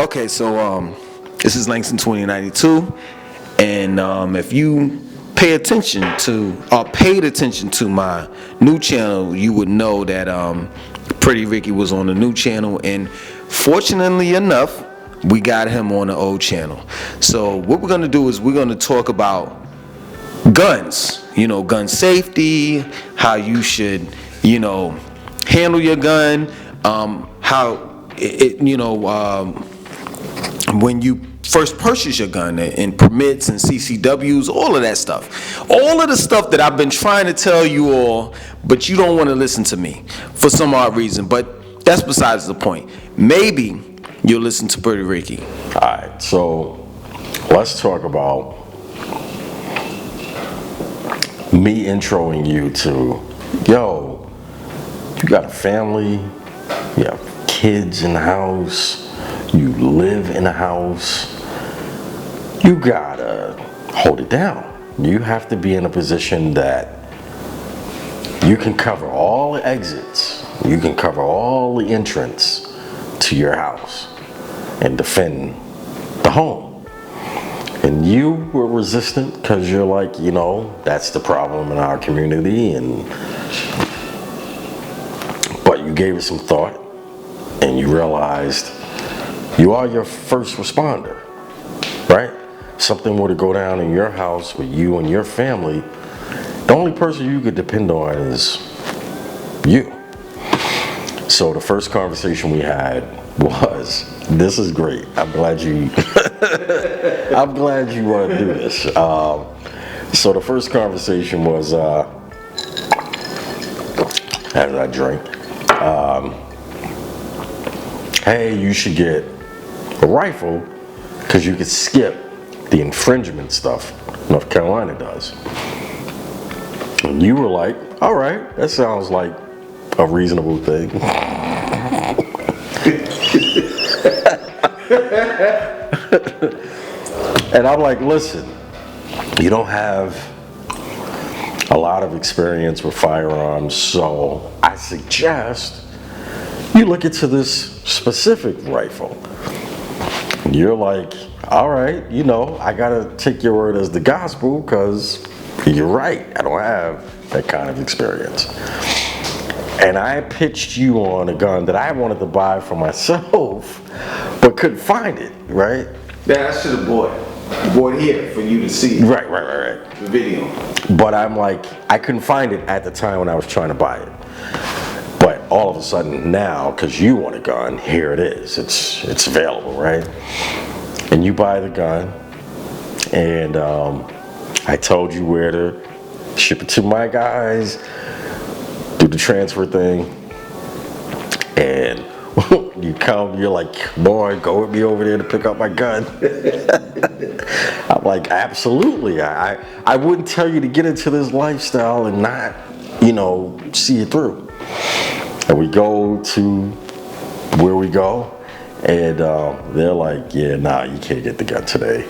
Okay, so this is Langston 2092, and if you pay attention to or paid attention to my new channel, you would know that Pretty Ricky was on the new channel, and fortunately enough, we got him on the old channel. So what we're gonna do is we're gonna talk about guns, gun safety, how you should, handle your gun, how when you first purchase your gun and permits and CCWs, all of that stuff. All of the stuff that I've been trying to tell you all, but you don't want to listen to me for some odd reason, but that's besides the point. Maybe you'll listen to Pretty Ricky. All right, so let's talk about me introing you to, you got a family, you have kids in the house, you live in a house, you gotta hold it down. You have to be in a position that you can cover all the exits, you can cover all the entrance to your house and defend the home. And you were resistant because you're like, that's the problem in our community, but you gave it some thought and you realized you are your first responder, right? Something were to go down in your house with you and your family, the only person you could depend on is you. So the first conversation we had was, this is great. I'm glad you I'm glad you want to do this. So the first conversation was as I drink, hey, you should get a rifle because you could skip the infringement stuff North Carolina does. And you were like, all right, that sounds like a reasonable thing. And I'm like, listen, you don't have a lot of experience with firearms, so I suggest you look into this specific rifle. And you're like, all right, I gotta take your word as the gospel because you're right, I don't have that kind of experience. And I pitched you on a gun that I wanted to buy for myself, but couldn't find it, right? Yeah, I should have bought here for you to see. Right. The video. But I'm like, I couldn't find it at the time when I was trying to buy it. But all of a sudden now, because you want a gun, here it is. It's available, right? And you buy the gun, and I told you where to ship it to my guys, do the transfer thing, and you come, you're like, boy, go with me over there to pick up my gun. I'm like, absolutely. I wouldn't tell you to get into this lifestyle and not, see it through. And we go to where we go, and they're like, yeah, nah, you can't get the gun today.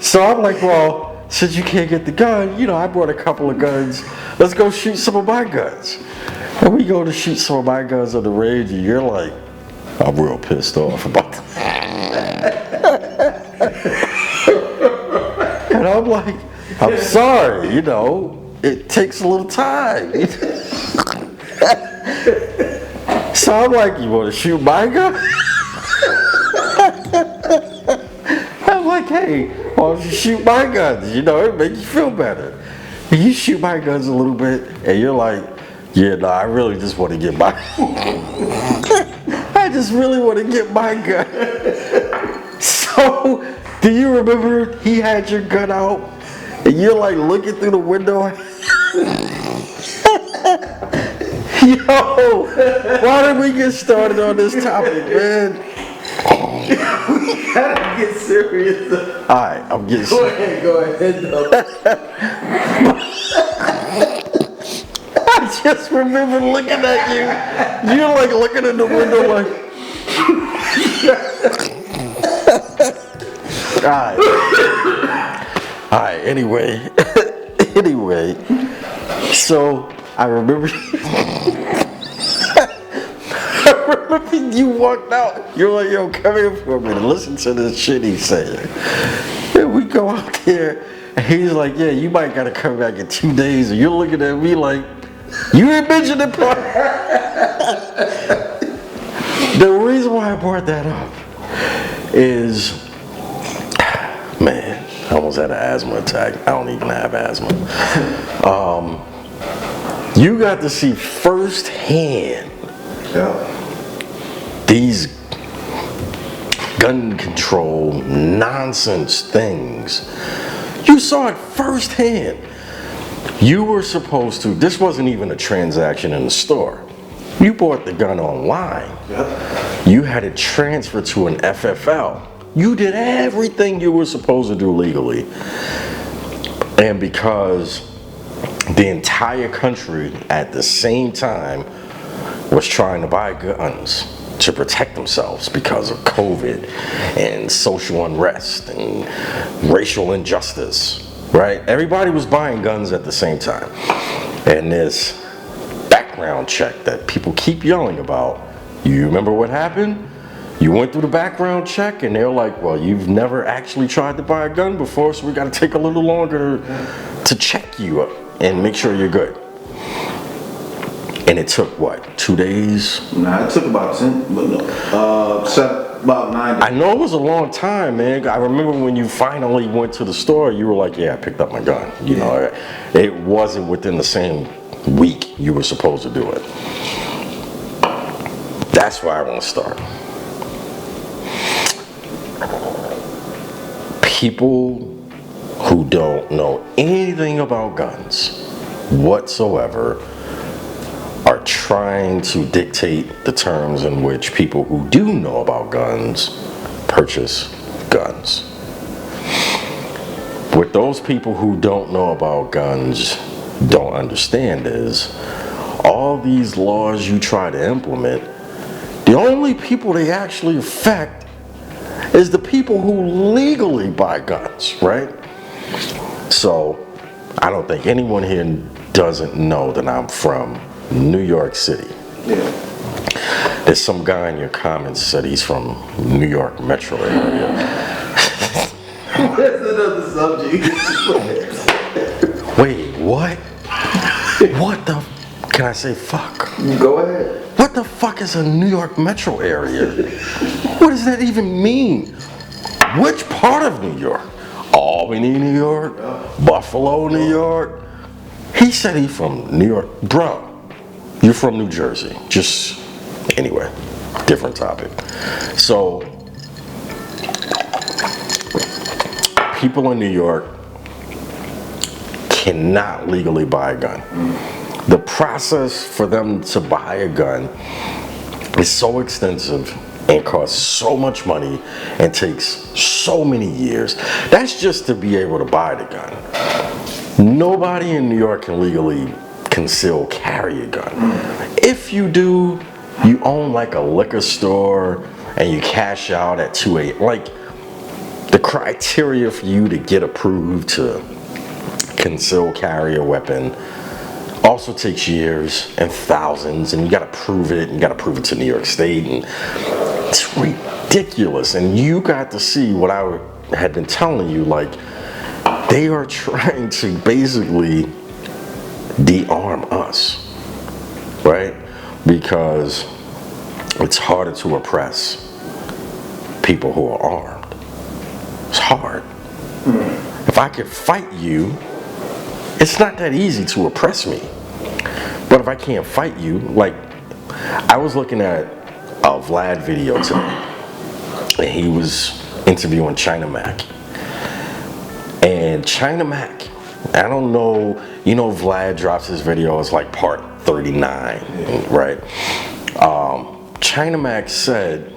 So I'm like, well, since you can't get the gun, I brought a couple of guns. Let's go shoot some of my guns. And we go to shoot some of my guns on the range, and you're like, I'm real pissed off about that. And I'm like, I'm sorry, it takes a little time. So I'm like, you want to shoot my gun? I'm like, hey, why don't you shoot my guns? It make you feel better. And you shoot my guns a little bit, and you're like, yeah, no, I really just want to get my I just really want to get my gun. So, do you remember he had your gun out, and you're like looking through the window? Yo, why did we get started on this topic, man? We gotta get serious. Alright, I'm getting serious. Go ahead, though. I just remember looking at you. You're like looking in the window like. Alright, anyway. So I remember, you walked out. You're like, yo, come here for a minute. Listen to this shit he's saying. And we go out there, and he's like, yeah, you might gotta come back in 2 days. And you're looking at me like, you didn't mention the part. The reason why I brought that up is, man, I almost had an asthma attack. I don't even have asthma. You got to see firsthand these gun control nonsense things. You saw it firsthand. You were supposed to, this wasn't even a transaction in the store. You bought the gun online. You had it transferred to an FFL. You did everything you were supposed to do legally. And because the entire country at the same time was trying to buy guns to protect themselves because of COVID and social unrest and racial injustice, right? Everybody was buying guns at the same time. And this background check that people keep yelling about, you remember what happened? You went through the background check and they're like, well, you've never actually tried to buy a gun before, so we got to take a little longer to check you up and make sure you're good. And it took what, 2 days? Nah, it took about 10, about 9 days. I know it was a long time, man. I remember when you finally went to the store, you were like, yeah, I picked up my gun. You know, it wasn't within the same week you were supposed to do it. That's where I want to start. People who don't know anything about guns whatsoever are trying to dictate the terms in which people who do know about guns purchase guns. What those people who don't know about guns don't understand is all these laws you try to implement, the only people they actually affect is the people who legally buy guns, right? So I don't think anyone here doesn't know that I'm from New York City. Yeah. There's some guy in your comments said he's from New York metro area. That's another subject. Wait, what? What the? Can I say fuck? Go ahead. What the fuck is a New York metro area? What does that even mean? Which part of New York? Albany, New York? Buffalo, New York? He said he's from New York. Bro, you're from New Jersey. Just, anyway, different topic. So, people in New York cannot legally buy a gun. The process for them to buy a gun is so extensive and costs so much money and takes so many years. That's just to be able to buy the gun. Nobody in New York can legally conceal carry a gun. If you do, you own like a liquor store and you cash out at 2 a.m. Like, the criteria for you to get approved to conceal carry a weapon also takes years and thousands, and you gotta prove it, and you gotta prove it to New York State, and it's ridiculous. And you got to see what I had been telling you, like, they are trying to basically de-arm us, right? Because it's harder to oppress people who are armed. It's hard. If I could fight you, it's not that easy to oppress me. But if I can't fight you, like, I was looking at a Vlad video today, and he was interviewing China Mac. And China Mac, I don't know, you know, Vlad drops his video, it's like part 39, right? China Mac said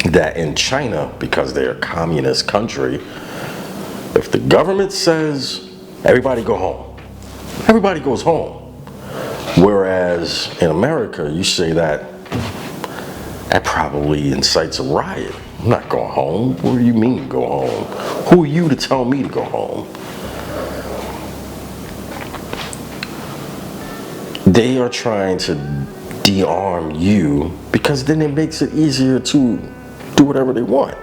that in China, because they're a communist country, if the government says everybody go home, everybody goes home. Whereas in America, you say that probably incites a riot. I'm not going home. What do you mean go home? Who are you to tell me to go home? They are trying to de-arm you because then it makes it easier to do whatever they want.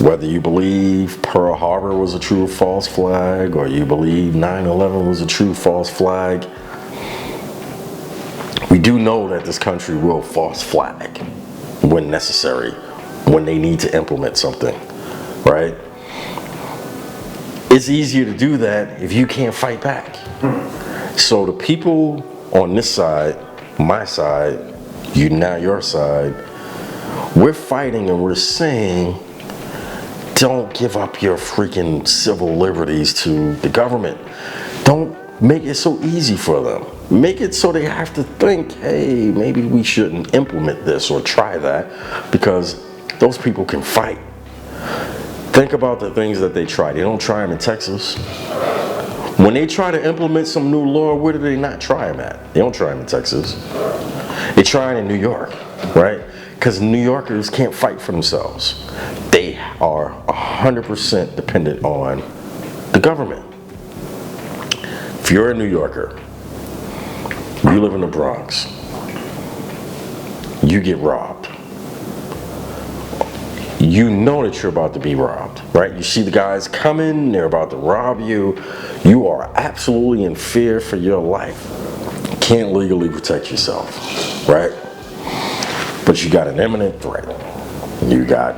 Whether you believe Pearl Harbor was a true or false flag, or you believe 9/11 was a true or false flag, we do know that this country will false flag when necessary, when they need to implement something, right? It's easier to do that if you can't fight back. So the people on this side, my side, you now your side, we're fighting and we're saying, don't give up your freaking civil liberties to the government. Don't make it so easy for them. Make it so they have to think, hey, maybe we shouldn't implement this or try that, because those people can fight. Think about the things that they try. They don't try them in Texas. When they try to implement some new law, where do they not try them at? They don't try them in Texas. They try it in New York, right? Because New Yorkers can't fight for themselves. They are 100% dependent on the government. If you're a New Yorker, you live in the Bronx, you get robbed. You know that you're about to be robbed, right? You see the guys coming, they're about to rob you. You are absolutely in fear for your life. You can't legally protect yourself, right? But you got an imminent threat. You got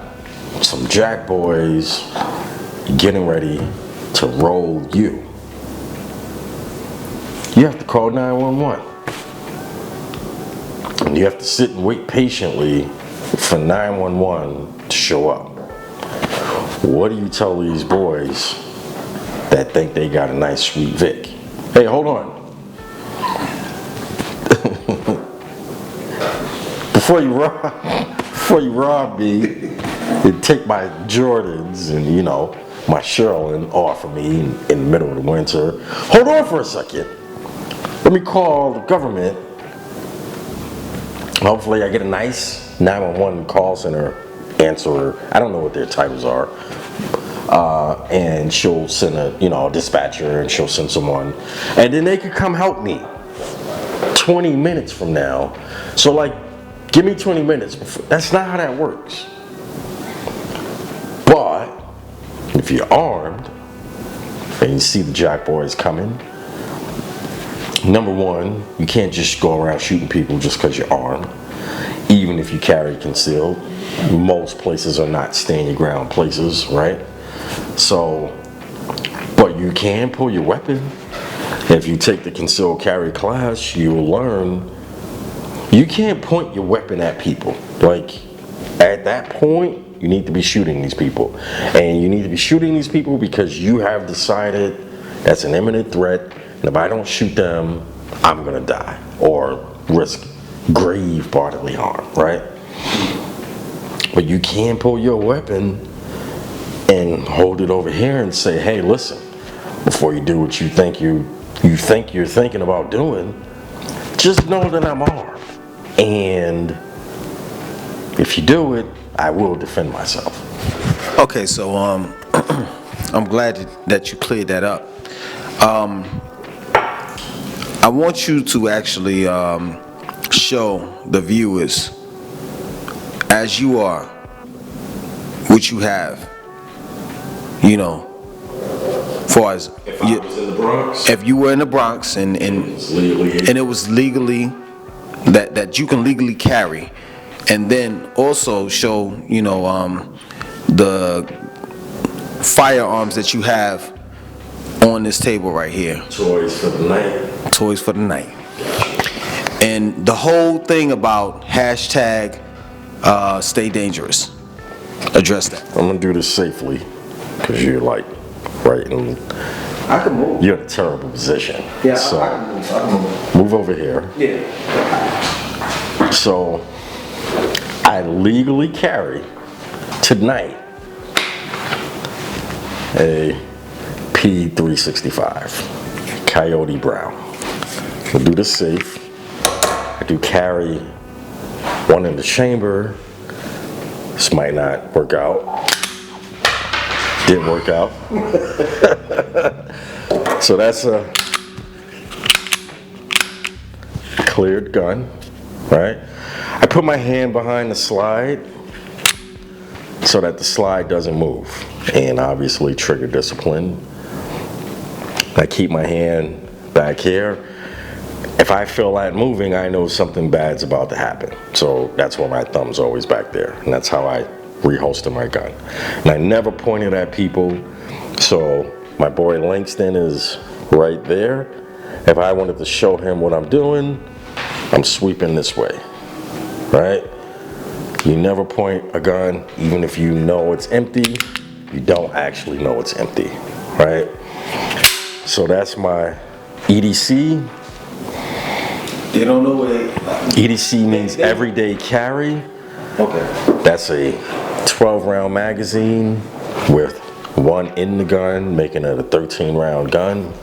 some jack boys getting ready to roll you. You have to call 911. And you have to sit and wait patiently for 911 to show up. What do you tell these boys that think they got a nice sweet Vic? Hey, hold on. Before you rob me and take my Jordans and, you know, my Sherlin off of me in the middle of the winter, hold on for a second. Let me call the government. Hopefully I get a nice 911 call center answerer. I don't know what their titles are. And she'll send a dispatcher, and she'll send someone. And then they could come help me 20 minutes from now. So like, give me 20 minutes. That's not how that works. But if you're armed and you see the jack boys coming, number one, you can't just go around shooting people just because you're armed, even if you carry concealed. Most places are not stand your ground places, right? So, but you can pull your weapon. If you take the concealed carry class, you'll learn you can't point your weapon at people. Like, at that point, you need to be shooting these people. And you need to be shooting these people because you have decided that's an imminent threat. And if I don't shoot them, I'm gonna die or risk grave bodily harm, right? But you can pull your weapon and hold it over here and say, hey, listen, before you do what you think you're thinking about doing, just know that I'm armed. And if you do it, I will defend myself. Okay, so I'm glad that you cleared that up. I want you to actually show the viewers, as you are, what you have, far as If I was in the Bronx, if you were in the Bronx and it was legally that you can legally carry, and then also show the firearms that you have on this table right here. toys for the night. Toys for the night. And the whole thing about hashtag stay dangerous. Address that. I'm gonna do this safely because you're like right in. I can move. You're in a terrible position. Yeah, so I can move. move over here. Yeah. So I legally carry tonight a P365 Coyote Brown. We'll do this safe. I do carry one in the chamber. This might not work out. Didn't work out. So that's a cleared gun, right? I put my hand behind the slide so that the slide doesn't move, and obviously trigger discipline. I keep my hand back here. If I feel that moving, I know something bad's about to happen. So that's why my thumb's always back there, and that's how I reholster my gun. And I never point it at people, so my boy Langston is right there. If I wanted to show him what I'm doing, I'm sweeping this way, right? You never point a gun, even if you know it's empty, you don't actually know it's empty, right? So that's my EDC. They don't know what EDC means everyday carry. Okay. That's a 12-round magazine with one in the gun, making it a 13-round gun.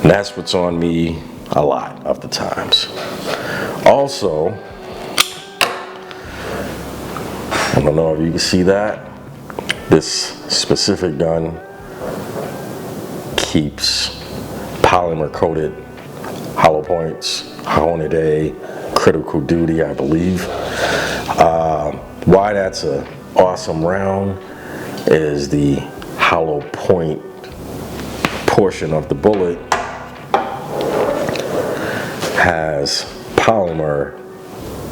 And that's what's on me a lot of the times. Also, I don't know if you can see that, this specific gun keeps polymer coated hollow points, Hornady, critical duty, I believe. Why that's an awesome round is the hollow point portion of the bullet has polymer,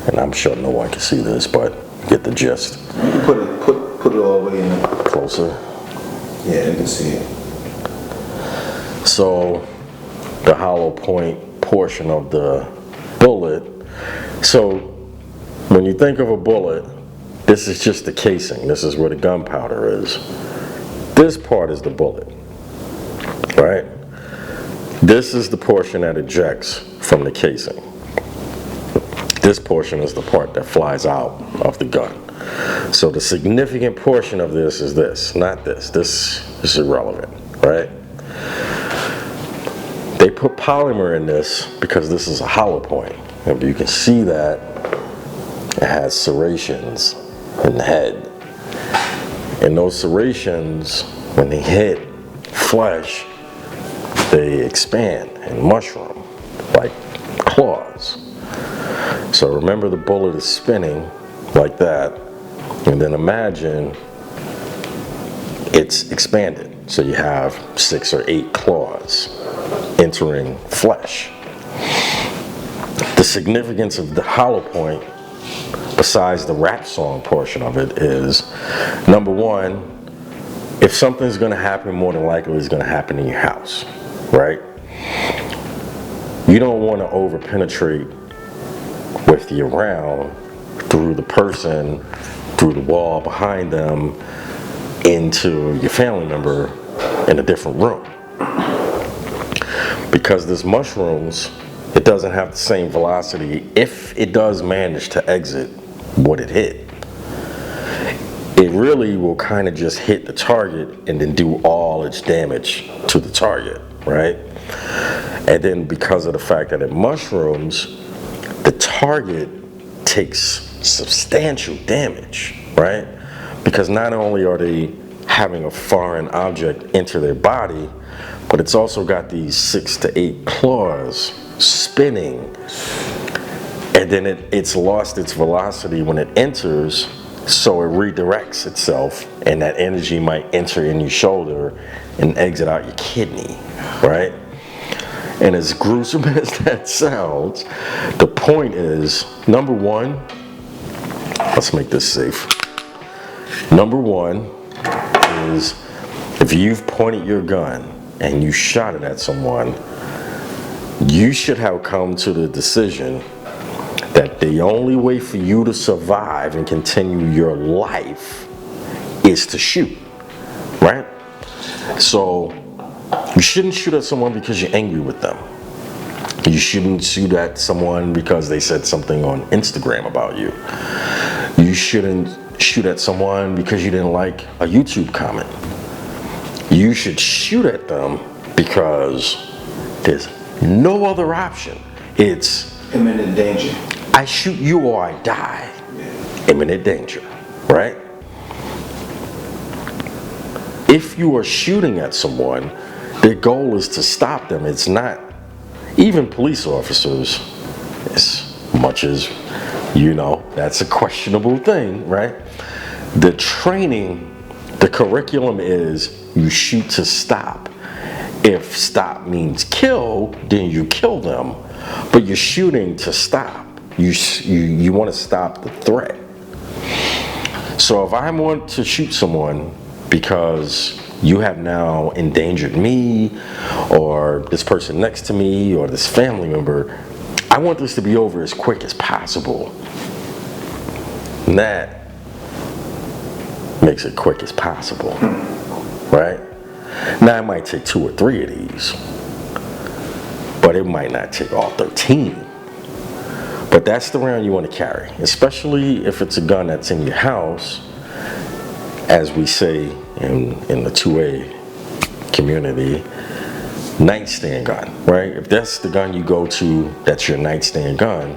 and I'm sure no one can see this, but you get the gist. You can put it all the way in there. Closer. Yeah, you can see it. So the hollow point portion of the bullet. So when you think of a bullet, this is just the casing. This is where the gunpowder is. This part is the bullet, right? This is the portion that ejects from the casing. This portion is the part that flies out of the gun. So the significant portion of this is this, not this. This is irrelevant, right? They put polymer in this because this is a hollow point. If you can see that, it has serrations in the head. And those serrations, when they hit flesh, they expand and mushroom like claws. So remember, the bullet is spinning like that, and then imagine it's expanded. So you have 6 or 8 claws entering flesh. The significance of the hollow point, besides the rap song portion of it, is number one, if something's going to happen, more than likely it's going to happen in your house, right? You don't want to over penetrate with your round through the person, through the wall behind them, into your family member in a different room. Because this mushrooms, it doesn't have the same velocity if it does manage to exit what it hit. It really will kind of just hit the target and then do all its damage to the target, right? And then because of the fact that it mushrooms, the target takes substantial damage, right? Because not only are they having a foreign object enter their body, but it's also got these 6 to 8 claws spinning, and then it's lost its velocity when it enters, so it redirects itself, and that energy might enter in your shoulder and exit out your kidney, right? And as gruesome as that sounds, the point is, number one, let's make this safe. Number one is, if you've pointed your gun and you shot it at someone, you should have come to the decision that the only way for you to survive and continue your life is to shoot, right? So you shouldn't shoot at someone because you're angry with them. You shouldn't shoot at someone because they said something on Instagram about you. You shouldn't shoot at someone because you didn't like a YouTube comment. You should shoot at them because there's no other option. It's imminent danger. I shoot you or I die. Imminent danger, right? If you are shooting at someone, their goal is to stop them. It's not, even police officers, as much as you know that's a questionable thing, right? The training, the curriculum is you shoot to stop. If stop means kill, then you kill them, but you're shooting to stop. You want to stop the threat. So if I want to shoot someone because you have now endangered me or this person next to me or this family member, I want this to be over as quick as possible. And that makes it quick as possible, right? Now it might take 2 or 3 of these, but it might not take all 13. But that's the round you want to carry, especially if it's a gun that's in your house, as we say in the 2A community, nightstand gun, right? If that's the gun you go to, that's your nightstand gun.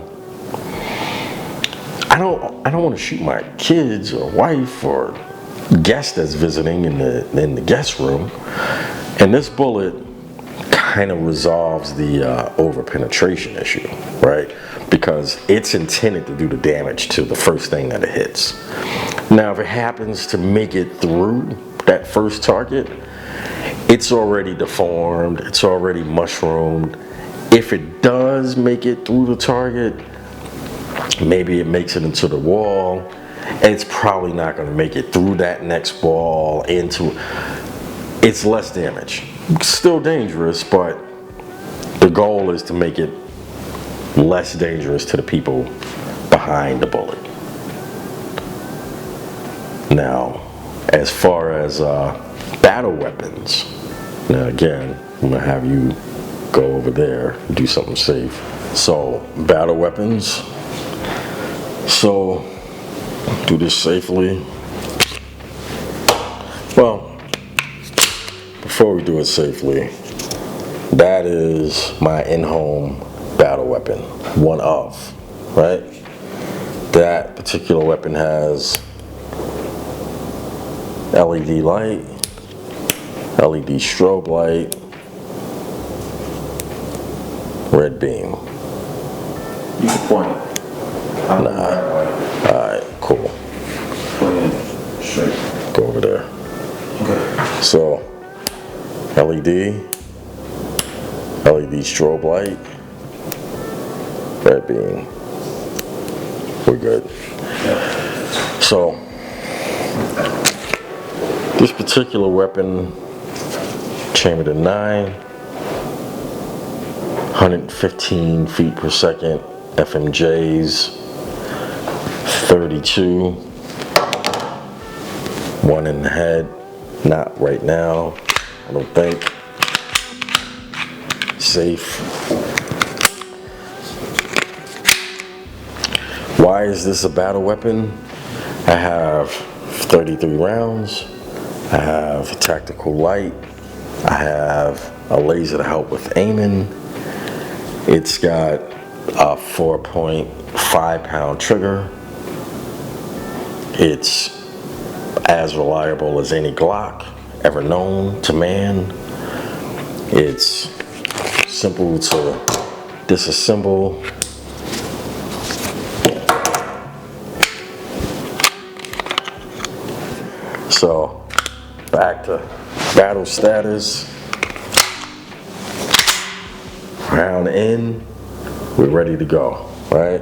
I don't want to shoot my kids or wife or guest that's visiting in the guest room, and this bullet kind of resolves the over penetration issue, right? Because it's intended to do the damage to the first thing that it hits. Now, if it happens to make it through that first target, it's already deformed, it's already mushroomed. If it does make it through the target, maybe it makes it into the wall, and it's probably not going to make it through that next wall into. It's less damage. Still dangerous, but the goal is to make it less dangerous to the people behind the bullet. Now, as far as battle weapons, now again, I'm going to have you go over there, do something safe. So, battle weapons. So, do this safely. Well, before we do it safely, that is my in-home battle weapon, one of, right? That particular weapon has LED light, LED strobe light, red beam. You can point. Alright, cool. Point straight. Go over there. Okay. So, LED strobe light, red beam. We're good. So, this particular weapon, chambered in 9, 115 feet per second, FMJs, 32, 1 in the head, not right now, I don't think. Safe. Why is this a battle weapon? I have 33 rounds, I have a tactical light, I have a laser to help with aiming. It's got a 4.5 pound trigger. It's as reliable as any Glock ever known to man. It's simple to disassemble. So, back to battle status. Round in, we're ready to go, right?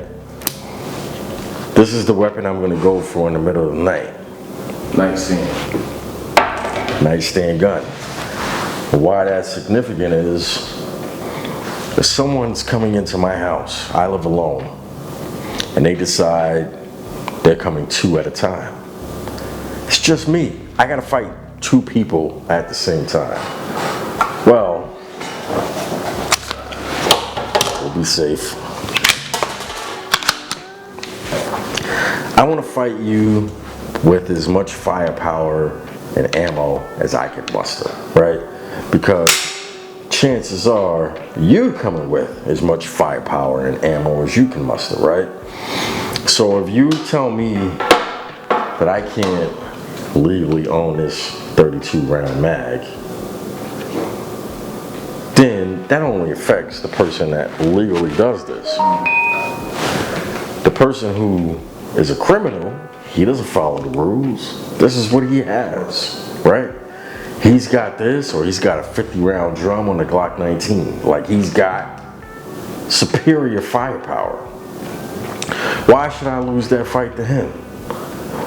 This is the weapon I'm gonna go for in the middle of the night. Nightstand gun. Why that's significant is if someone's coming into my house, I live alone, and they decide they're coming 2 at a time. It's just me. I gotta fight 2 people at the same time. Well, we'll be safe. I want to fight you with as much firepower and ammo as I can muster, right? Because chances are you're coming with as much firepower and ammo as you can muster, right? So if you tell me that I can't legally own this 32 round mag, then that only affects the person that legally does this. The person who is a criminal, he doesn't follow the rules. This is what he has, right? He's got this, or he's got a 50-round drum on the Glock 19. Like, he's got superior firepower. Why should I lose that fight to him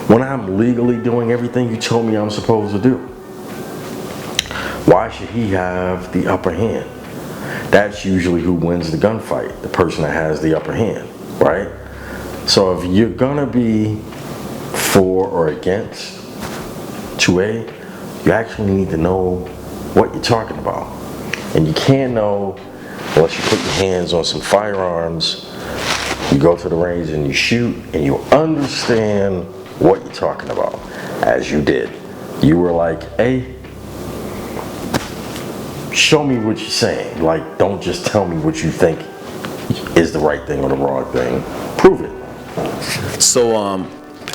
when I'm legally doing everything you told me I'm supposed to do? Why should he have the upper hand? That's usually who wins the gunfight, the person that has the upper hand, right? So if you're gonna be for or against 2A, you actually need to know what you're talking about. And you can't know unless you put your hands on some firearms, you go to the range and you shoot, and you understand what you're talking about, as you did. You were like, hey, show me what you're saying. Like, don't just tell me what you think is the right thing or the wrong thing. Prove it. So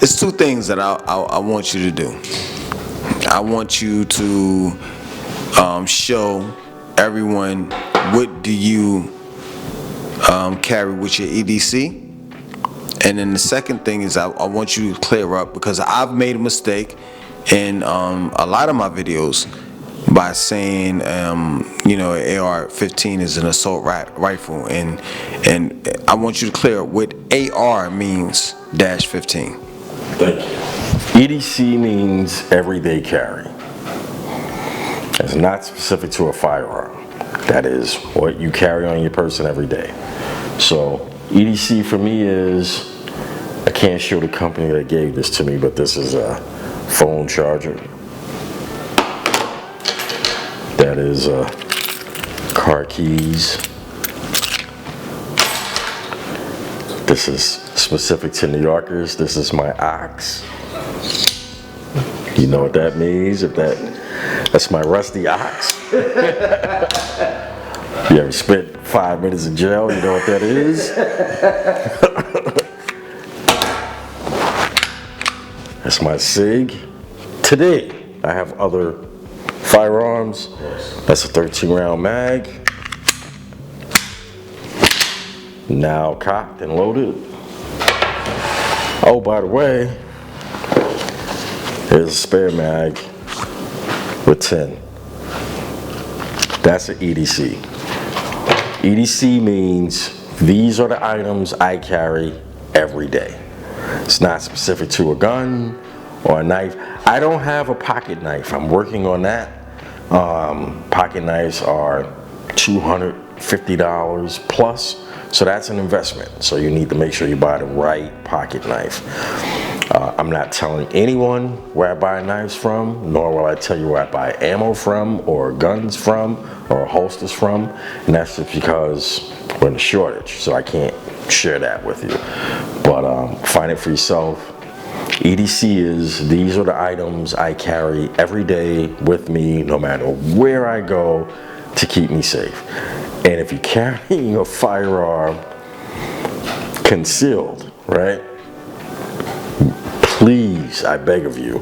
it's two things that I want you to do. I want you to show everyone what do you carry with your EDC. And then the second thing is I want you to clear up, because I've made a mistake in a lot of my videos by saying, an AR-15 is an assault rifle, and I want you to clear up what AR means -15. Thank you. EDC means everyday carry. It's not specific to a firearm. That is what you carry on your person every day. So EDC for me is, I can't show the company that gave this to me, but this is a phone charger. That is car keys. This is specific to New Yorkers. This is my ox. You know what that means? That's my rusty ox. You ever spent 5 minutes in jail? You know what that is? That's my SIG. Today, I have other firearms. That's a 13-round mag. Now cocked and loaded. Oh, by the way, here's a spare mag with 10. That's an EDC. EDC means these are the items I carry every day. It's not specific to a gun or a knife. I don't have a pocket knife. I'm working on that. Pocket knives are $250 plus, so that's an investment. So you need to make sure you buy the right pocket knife. I'm not telling anyone where I buy knives from, nor will I tell you where I buy ammo from, or guns from, or holsters from, and that's just because we're in a shortage, so I can't share that with you. But find it for yourself. EDC is, these are the items I carry every day with me, no matter where I go, to keep me safe. And if you're carrying a firearm concealed, right? Please, I beg of you,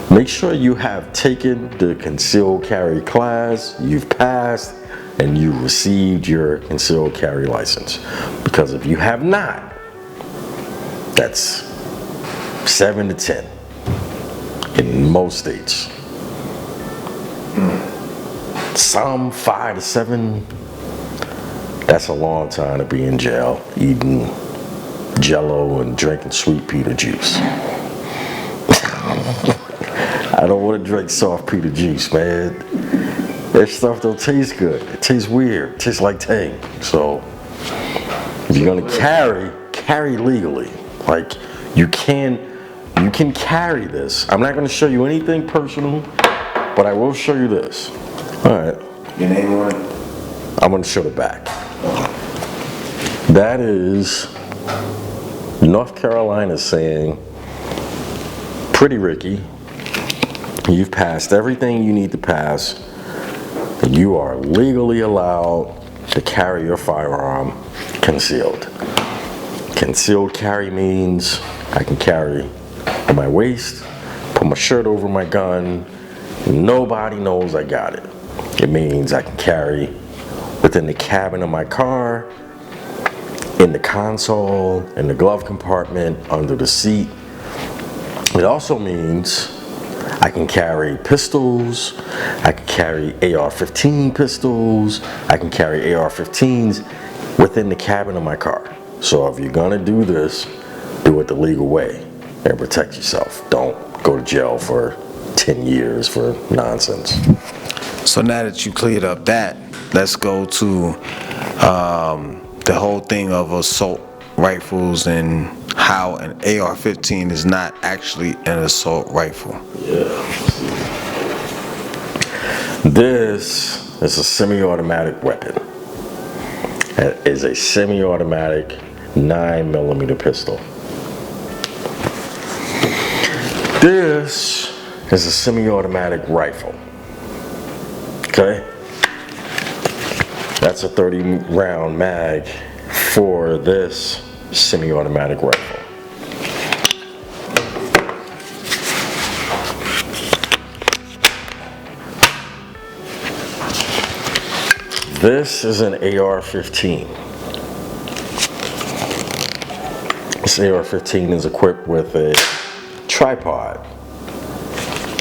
make sure you have taken the concealed carry class, you've passed, and you received your concealed carry license. Because if you have not, that's 7 to 10 in most states. Some 5 to 7. That's a long time to be in jail eating Jello and drinking sweet Peter juice. I don't want to drink soft Peter juice, man. That stuff don't taste good. It tastes weird. It tastes like Tang. So if you're gonna carry legally. Like, you can carry this. I'm not gonna show you anything personal, but I will show you this. All right. Your name on it? I'm gonna show the back. That is North Carolina saying, Pretty Ricky, you've passed everything you need to pass. You are legally allowed to carry your firearm concealed. Concealed carry means I can carry on my waist, put my shirt over my gun, nobody knows I got it. It means I can carry within the cabin of my car, in the console, in the glove compartment, under the seat. It also means I can carry pistols, I can carry AR-15 pistols, I can carry AR-15s within the cabin of my car. So if you're gonna do this, do it the legal way and protect yourself. Don't go to jail for 10 years for nonsense. So now that you cleared up that, let's go to the whole thing of assault rifles and how an AR-15 is not actually an assault rifle. This is a semi-automatic weapon. It is a semi-automatic 9mm pistol. This is a semi-automatic rifle. Okay? That's a 30-round mag for this semi-automatic rifle. This is an AR-15. This AR-15 is equipped with a tripod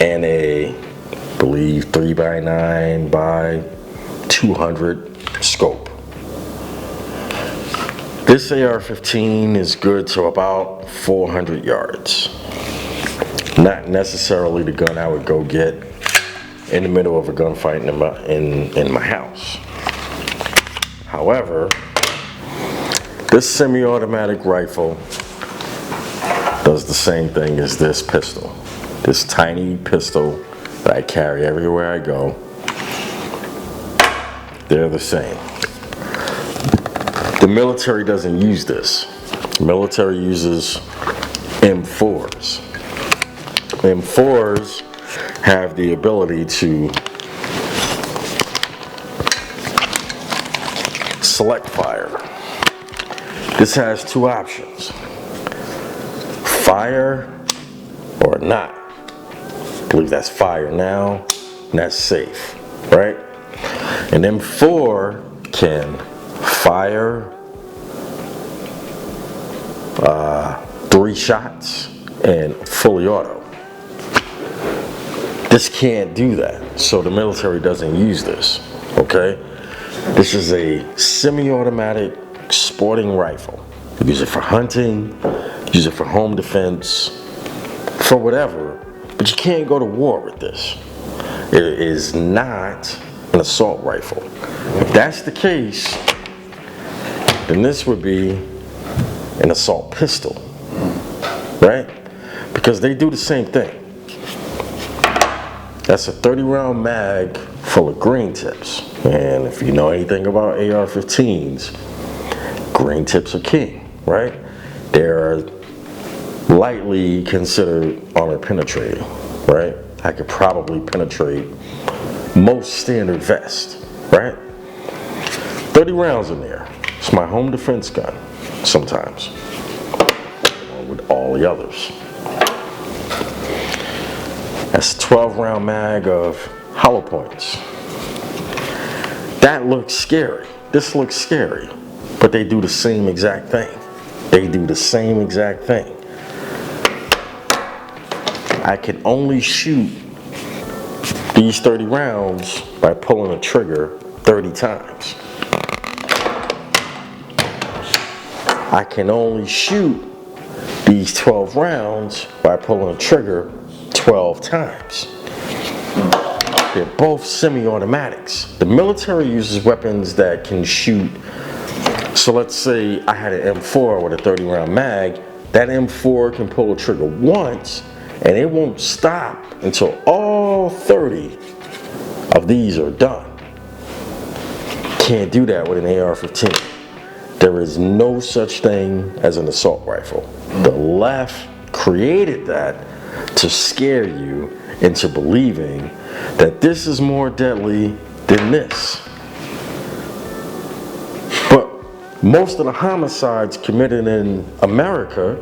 and a, I believe, 3x9 by 200 scope. This AR-15 is good to about 400 yards. Not necessarily the gun I would go get in the middle of a gunfight in my house. However, this semi-automatic rifle does the same thing as this pistol. This tiny pistol that I carry everywhere I go. They're the same. The military doesn't use this. The military uses M4s. M4s have the ability to select fire. This has two options: fire or not. I believe that's fire now, and that's safe, right? And M4 can fire 3 shots and fully auto. This can't do that, so the military doesn't use this, okay? This is a semi-automatic sporting rifle. You use it for hunting, use it for home defense, for whatever, but you can't go to war with this. It is not an assault rifle. If that's the case, then this would be an assault pistol, right? Because they do the same thing. That's a 30-round mag full of green tips. And if you know anything about AR-15s, green tips are king, right? They're lightly considered armor penetrating, right? I could probably penetrate most standard vests, right? 30 rounds in there. It's my home defense gun, sometimes, along with all the others. That's a 12-round mag of hollow points. That looks scary. This looks scary, but they do the same exact thing. They do the same exact thing. I can only shoot these 30 rounds by pulling a trigger 30 times. I can only shoot these 12 rounds by pulling a trigger 12 times. They're both semi-automatics. The military uses weapons that can shoot. So let's say I had an M4 with a 30-round mag. That M4 can pull a trigger once, and it won't stop until all 30 of these are done. Can't do that with an AR-15. There is no such thing as an assault rifle. The left created that to scare you into believing that this is more deadly than this. But most of the homicides committed in America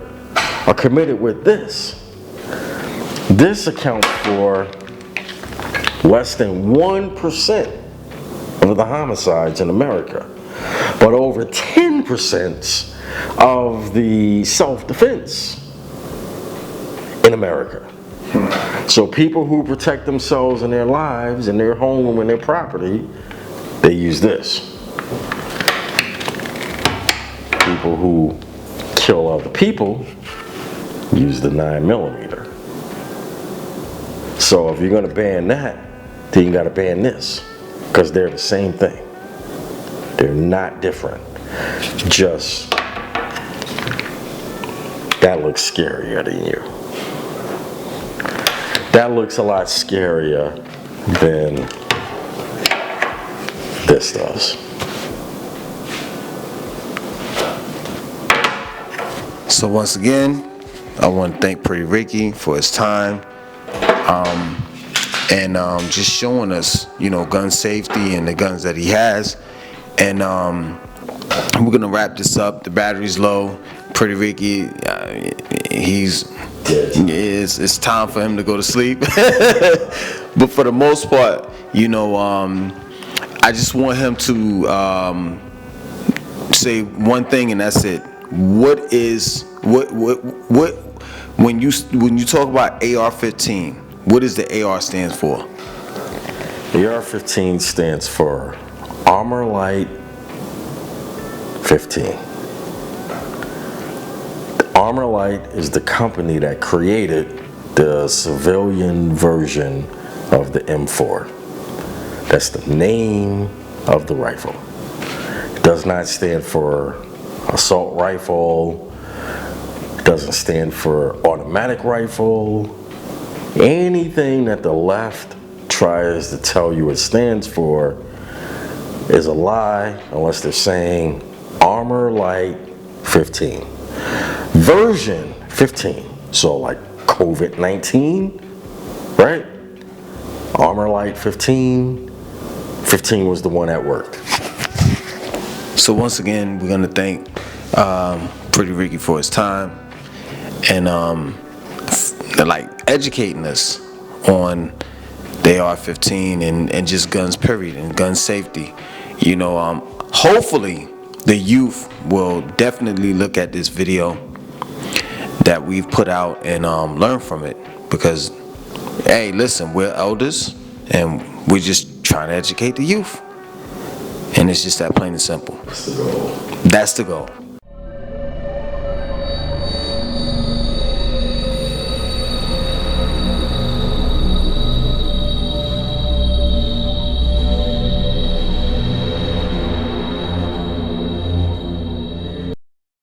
are committed with this. This accounts for less than 1% of the homicides in America. But over 10% of the self-defense in America. So people who protect themselves and their lives and their home and their property, they use this. People who kill other people use the 9mm. So if you're going to ban that, then you got to ban this, because they're the same thing. They're not different. Just that looks scarier than you. That looks a lot scarier than this does. So once again, I want to thank Pretty Ricky for his time, and just showing us, gun safety and the guns that he has. And we're gonna wrap this up. The battery's low. Pretty Ricky, it's time for him to go to sleep. But for the most part, I just want him to say one thing, and that's it. What when you talk about AR-15, what does the AR stands for? The AR-15 stands for Armor Light 15. Armor Light is the company that created the civilian version of the M4. That's the name of the rifle. It does not stand for assault rifle. It doesn't stand for automatic rifle. Anything that the left tries to tell you it stands for is a lie, unless they're saying Armor Light 15. Version 15. So like COVID-19, right? Armor Light 15. 15 was the one that worked. So once again, we're gonna thank Pretty Ricky for his time and educating us on the AR-15 and just guns period and gun safety. Hopefully the youth will definitely look at this video that we've put out and learn from it, because hey, listen, we're elders and we're just trying to educate the youth, and it's just that plain and simple. That's the goal.